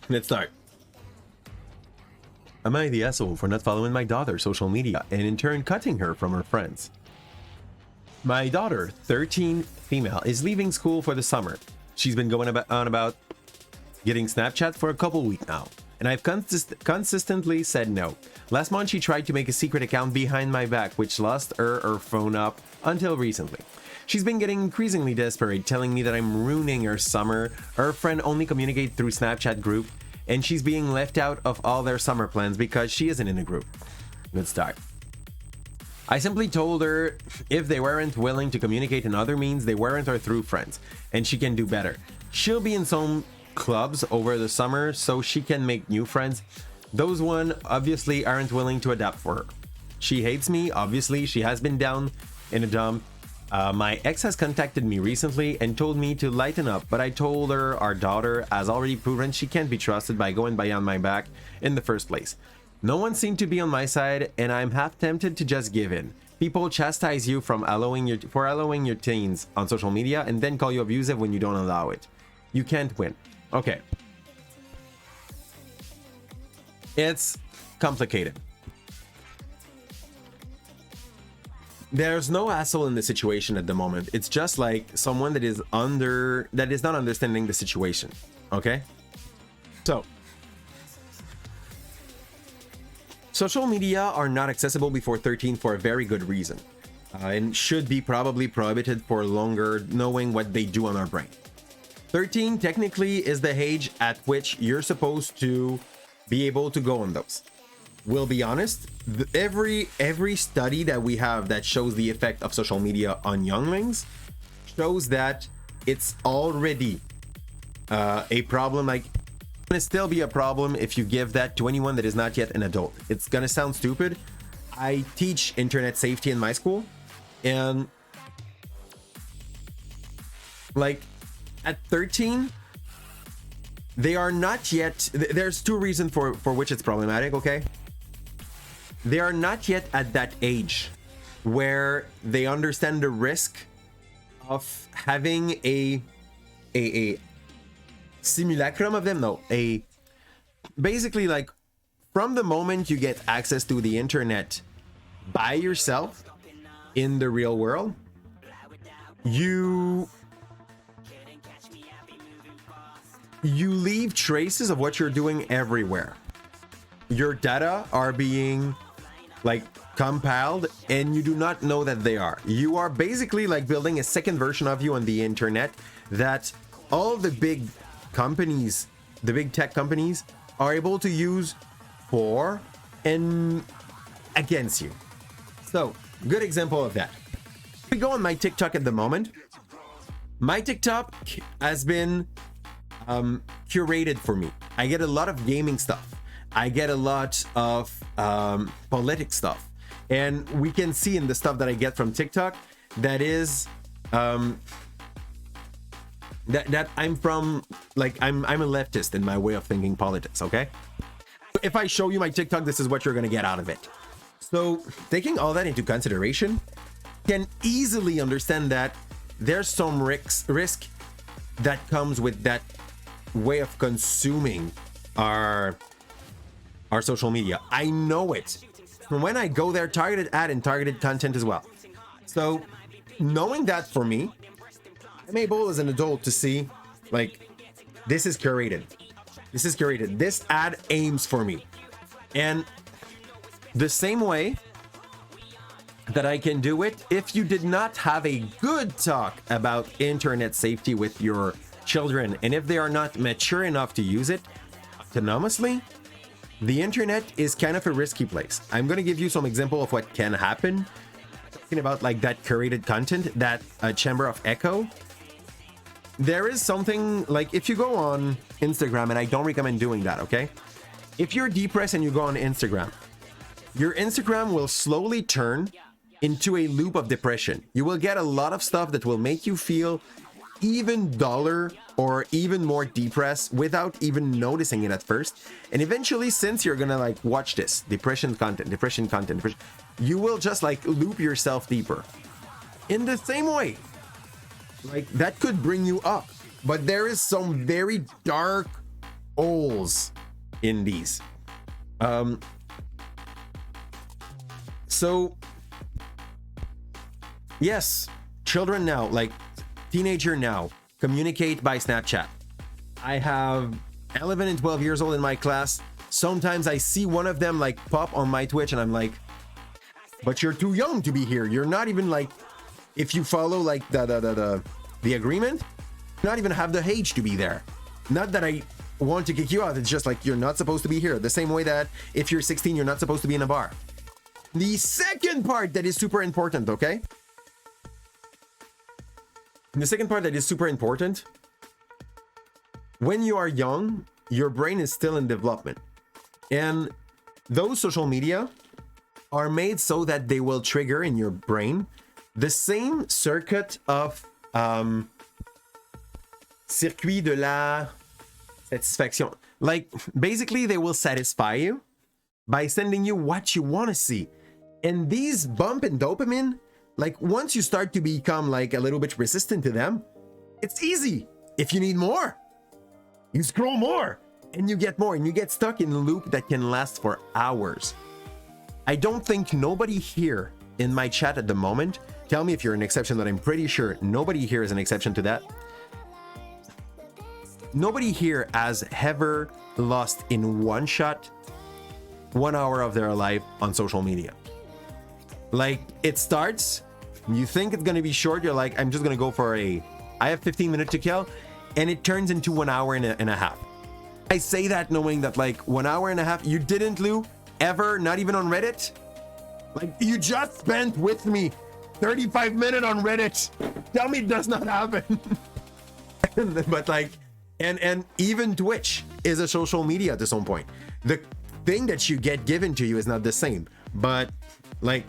Let's start. Am I the asshole for not following my daughter's social media and in turn cutting her from her friends? My daughter, 13, female, is leaving school for the summer. She's been going on about getting Snapchat for a couple weeks now, and I've consistently said no. Last month she tried to make a secret account behind my back, which lost her phone up until recently. She's been getting increasingly desperate, telling me that I'm ruining her summer. Her friend only communicate through Snapchat group, and she's being left out of all their summer plans because she isn't in a group. Good start. I simply told her if they weren't willing to communicate in other means, they weren't her true friends, and she can do better. She'll be in some clubs over the summer so she can make new friends. Those one obviously aren't willing to adapt for her. She hates me, obviously. She has been down in a dump. My ex has contacted me recently and told me to lighten up, but I told her our daughter has already proven she can't be trusted by going behind my back in the first place. No one seemed to be on my side, and I'm half tempted to just give in. People chastise you for allowing your teens on social media and then call you abusive when you don't allow it. You can't win. Okay. It's complicated. There's no hassle in the situation at the moment. It's just like someone that is not understanding the situation. Okay? So, social media are not accessible before 13 for a very good reason, and should be probably prohibited for longer, knowing what they do on our brain. 13 technically is the age at which you're supposed to be able to go on those. We'll be honest, every study that we have that shows the effect of social media on younglings shows that it's already a problem. Like, it's gonna still be a problem if you give that to anyone that is not yet an adult. It's gonna sound stupid. I teach internet safety in my school, and like at 13, they are not yet. There's two reasons for which it's problematic. Okay. They are not yet at that age where they understand the risk of having a simulacrum of them. No, basically, like, from the moment you get access to the internet by yourself in the real world, you leave traces of what you're doing everywhere. Your data are being like compiled, and you do not know that they are. You are basically like building a second version of you on the internet that all the big companies, the big tech companies, are able to use for and against you. So, good example of that. If we go on my TikTok at the moment, my TikTok has been curated for me. I get a lot of gaming stuff. I get a lot of politic stuff, and we can see in the stuff that I get from TikTok that is that I'm from, like, I'm a leftist in my way of thinking politics. Okay, if I show you my TikTok, this is what you're gonna get out of it. So, taking all that into consideration, can easily understand that there's some risk that comes with that way of consuming our social media. I know it from when I go there, targeted ad and targeted content as well. So, knowing that, for me, I'm able as an adult to see, like, this is curated. This is curated. This ad aims for me. And the same way that I can do it, if you did not have a good talk about internet safety with your children, and if they are not mature enough to use it autonomously, the internet is kind of a risky place. I'm going to give you some example of what can happen. Talking about like that curated content, that chamber of echo. There is something like, if you go on Instagram, and I don't recommend doing that, okay? If you're depressed and you go on Instagram, your Instagram will slowly turn into a loop of depression. You will get a lot of stuff that will make you feel even duller or even more depressed without even noticing it at first. And eventually, since you're gonna like watch this depression content, you will just like loop yourself deeper. In the same way, like, that could bring you up, but there is some very dark holes in these. So yes, children now, like teenager now, communicate by Snapchat. I have 11 and 12 years old in my class. Sometimes I see one of them like pop on my Twitch and I'm like, but you're too young to be here. You're not even like, if you follow like the agreement, you not even have the age to be there. Not that I want to kick you out. It's just like, you're not supposed to be here. The same way that if you're 16, you're not supposed to be in a bar. The second part that is super important, okay? The second part that is super important, when you are young, your brain is still in development. And those social media are made so that they will trigger in your brain the same circuit of circuit de la satisfaction. Like, basically, they will satisfy you by sending you what you want to see. And these bump in dopamine, like once you start to become like a little bit resistant to them, it's easy. If you need more, you scroll more and you get more and you get stuck in a loop that can last for hours. I don't think nobody here in my chat at the moment, tell me if you're an exception, that I'm pretty sure nobody here is an exception to that. Nobody here has ever lost in one shot 1 hour of their life on social media. Like, it starts, you think it's gonna be short, you're like, I'm just gonna go for I have 15 minutes to kill, and it turns into 1 hour and a half. I say that knowing that like 1 hour and a half, you didn't, Lou, ever, not even on Reddit? Like, you just spent with me 35 minutes on Reddit. Tell me it does not happen. But like, and even Twitch is a social media to some point. The thing that you get given to you is not the same, but like,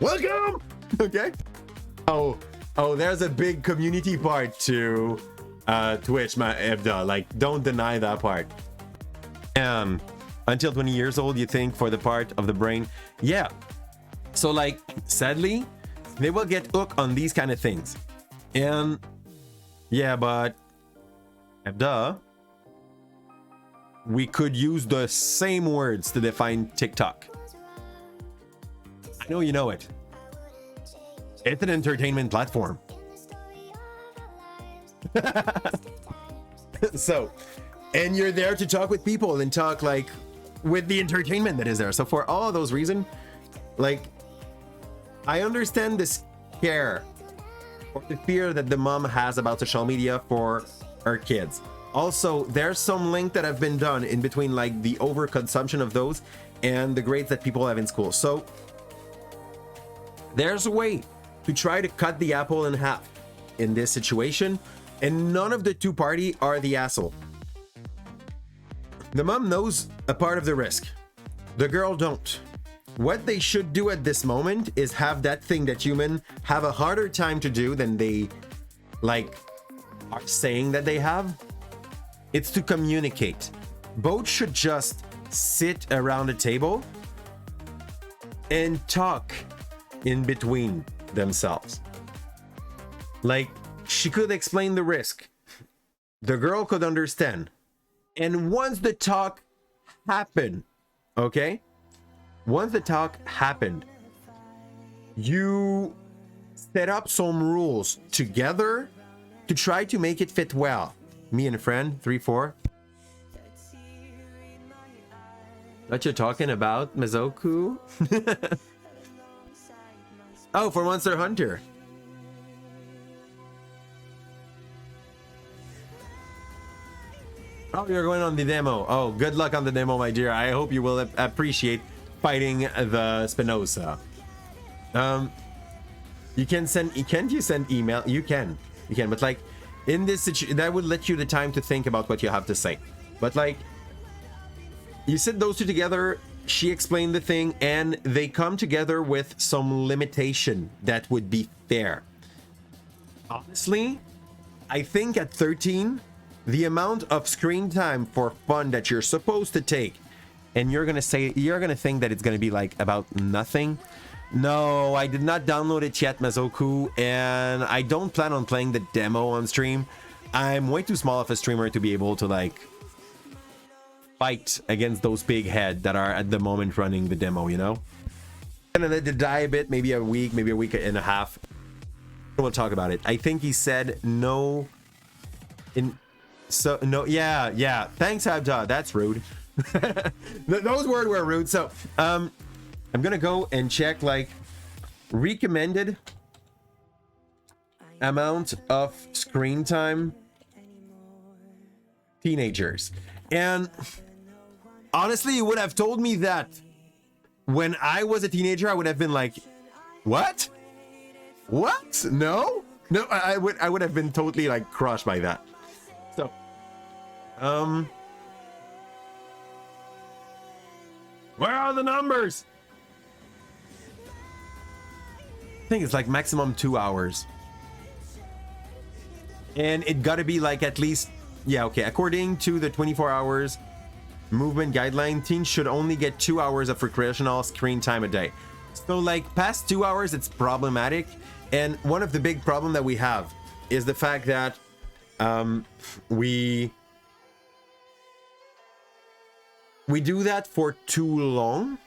welcome. Okay. Oh, there's a big community part to Twitch, my Evda. Like, don't deny that part. Until 20 years old, you think, for the part of the brain. Yeah. So like, sadly, they will get hooked on these kind of things. And yeah, but Evda, we could use the same words to define TikTok. I know you know it. It's an entertainment platform. So, and you're there to talk with people and talk like with the entertainment that is there. So for all of those reasons, like, I understand the scare or the fear that the mom has about social media for her kids. Also, there's some link that have been done in between like the overconsumption of those and the grades that people have in school. So there's a way to try to cut the apple in half in this situation, and none of the two parties are the asshole. The mom knows a part of the risk. The girl don't. What they should do at this moment is have that thing that humans have a harder time to do than they like are saying that they have. It's to communicate. Both should just sit around a table and talk in between themselves. Like, she could explain the risk. The girl could understand. And once the talk happened, okay? Once the talk happened, you set up some rules together to try to make it fit well. Me and a friend, 3-4. What you're talking about, Mizoku? Oh, for Monster Hunter. Oh, you're going on the demo. Oh, good luck on the demo, my dear. I hope you will appreciate fighting the Spinoza. You can send, can't you send email? You can, but like in this situation, that would let you the time to think about what you have to say. But like, you sit those two together, she explained the thing, and they come together with some limitation that would be fair. Honestly, I think at 13, the amount of screen time for fun that you're supposed to take, and you're gonna think that it's gonna be like about nothing. No, I did not download it yet, Mazoku, and I don't plan on playing the demo on stream. I'm way too small of a streamer to be able to like fight against those big head that are at the moment running the demo, you know? And then let it die a bit, maybe a week and a half. We'll talk about it. I think he said no in so no yeah thanks AITA. That's rude. Those words were rude. So I'm gonna go and check like recommended amount of screen time teenagers, and honestly you would have told me that when I was a teenager I would have been like, what no I would have been totally like crushed by that. So where are the numbers? I think it's like maximum 2 hours, and it gotta be like at least, yeah, okay, according to the 24 hours movement guideline, teens should only get 2 hours of recreational screen time a day. So like past 2 hours it's problematic, and one of the big problem that we have is the fact that we do that for too long,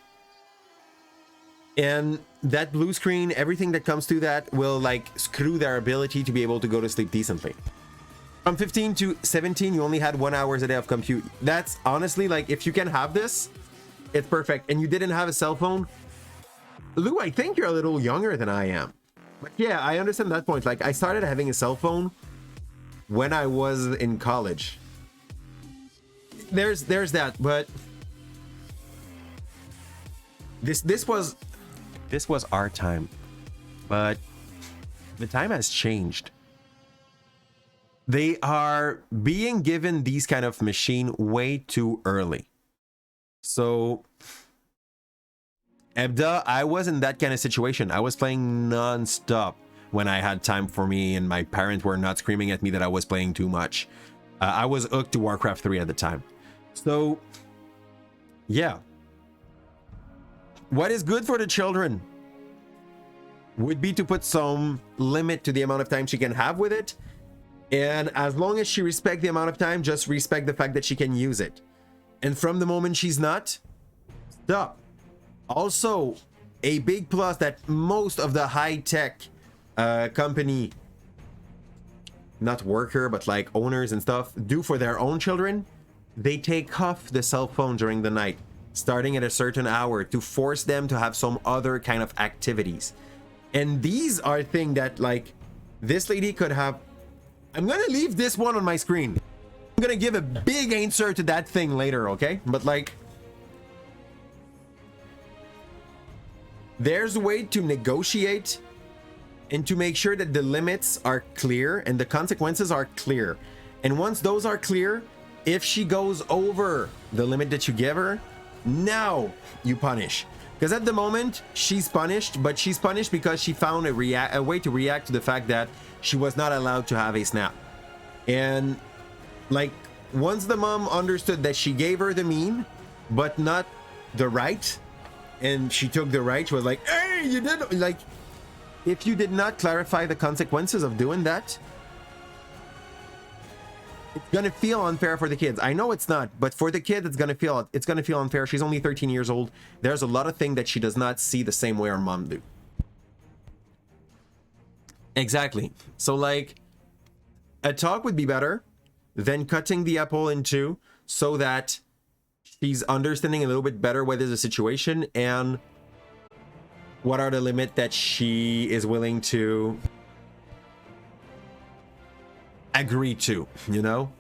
and that blue screen, everything that comes to that will like screw their ability to be able to go to sleep decently. From 15 to 17 you only had 1 hour a day of compute. That's honestly like, if you can have this, it's perfect. And you didn't have a cell phone, Lou, I think you're a little younger than I am, but yeah, I understand that point. Like I started having a cell phone when I was in college. There's that, but this was our time, but the time has changed. They are being given these kind of machine way too early. So AITA, I was in that kind of situation. I was playing non-stop when I had time for me, and my parents were not screaming at me that I was playing too much. I was hooked to Warcraft 3 at the time. So yeah, what is good for the children would be to put some limit to the amount of time she can have with it, and as long as she respects the amount of time, just respect the fact that she can use it, and from the moment she's not, stop. Also, a big plus that most of the high-tech company, not worker but like owners and stuff, do for their own children, they take off the cell phone during the night starting at a certain hour to force them to have some other kind of activities. And these are things that like this lady could have. I'm gonna leave this one on my screen. I'm gonna give a big answer to that thing later, okay? But like, there's a way to negotiate and to make sure that the limits are clear and the consequences are clear. And once those are clear, if she goes over the limit that you give her, now you punish. Because at the moment she's punished, but she's punished because she found a way to react to the fact that she was not allowed to have a snap. And like, once the mom understood that she gave her the mean but not the right, and she took the right, she was like, hey, you did, like, if you did not clarify the consequences of doing that, it's gonna feel unfair for the kids. I know it's not, but for the kid it's gonna feel unfair. She's only 13 years old. There's a lot of things that she does not see the same way her mom do. Exactly. So like, a talk would be better than cutting the apple in two, so that she's understanding a little bit better what is the situation and what are the limits that she is willing to agree to, you know?